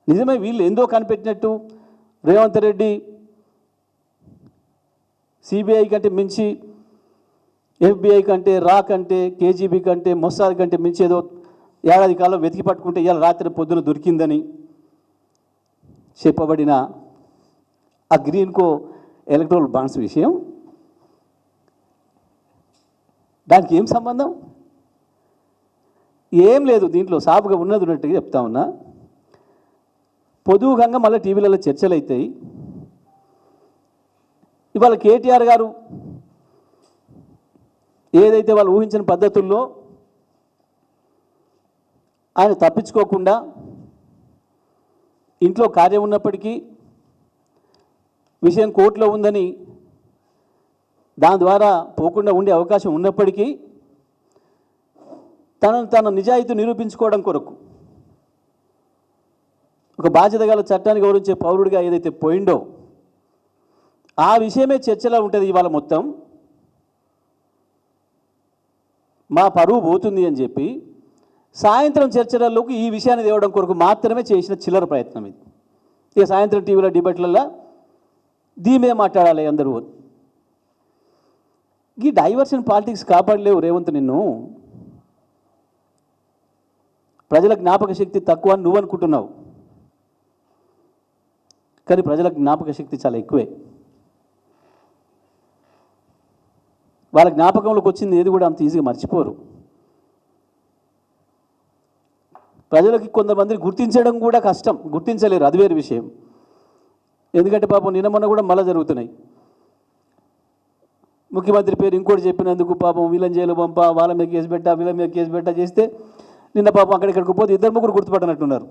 నిజమే వీళ్ళు ఏందో కనిపెట్టినట్టు రేవంత్ రెడ్డి సిబిఐ కంటే మించి, ఎఫ్బిఐ కంటే, రా కంటే, కేజీబీ కంటే, మొస్సాద్ కంటే మించి ఏదో ఏడాది కాలం వెతికి పట్టుకుంటే ఇవాళ రాత్రి పొద్దున దొరికిందని చెప్పబడిన ఆ గ్రీన్కో ఎలక్ట్రల్ బాండ్స్ విషయం, దానికి ఏం సంబంధం? ఏం లేదు. దీంట్లో సాపుగా ఉన్నట్టుగా చెప్తా ఉన్నా. పొదువుగా మళ్ళీ టీవీలలో చర్చలు అవుతాయి. ఇవాళ కేటీఆర్ గారు ఏదైతే వాళ్ళు ఊహించిన పద్ధతుల్లో ఆయన తప్పించుకోకుండా ఇంట్లో కార్యం ఉన్నప్పటికీ విషయం కోర్టులో ఉందని దాని ద్వారా పోకుండా ఉండే అవకాశం ఉన్నప్పటికీ తన నిజాయితీ నిరూపించుకోవడం కొరకు ఒక బాధ్యత గల చట్టాన్ని గౌరవించే పౌరుడిగా ఏదైతే పోయిండో ఆ విషయమే చర్చలో ఉంటుంది. ఇవాళ మొత్తం మా పరువు పోతుంది అని చెప్పి సాయంత్రం చర్చలలోకి ఈ విషయాన్ని తేవడం కొరకు మాత్రమే చేసిన చిల్లర ప్రయత్నం ఇది. ఇక సాయంత్రం టీవీలో డిబేట్లలో దీని మీద మాట్లాడాలి అందరూ. ఈ డైవర్షన్ పాలిటిక్స్ కాపాడలేవు రేవంత్. నిన్ను ప్రజల జ్ఞాపక శక్తి తక్కువ అని నువ్వు అనుకుంటున్నావు, కానీ ప్రజల జ్ఞాపక శక్తి చాలా ఎక్కువే. వాళ్ళ జ్ఞాపకంలోకి వచ్చింది ఏది కూడా అంత ఈజీగా మర్చిపోరు. ప్రజలకి కొంతమందిని గుర్తించడం కూడా కష్టం, గుర్తించలేరు, అది వేరు విషయం. ఎందుకంటే పాపం నిన్న మొన్న కూడా మళ్ళీ జరుగుతున్నాయి. ముఖ్యమంత్రి పేరు ఇంకోటి చెప్పినందుకు పాపం వీళ్ళని జైలు పంప, వాళ్ళ మీద కేసు పెట్టా, వీళ్ళ మీద కేసు పెట్టా చేస్తే నిన్న పాపం అక్కడిక్కడికి పోతే 2-3 గుర్తుపట్టనట్టున్నారు.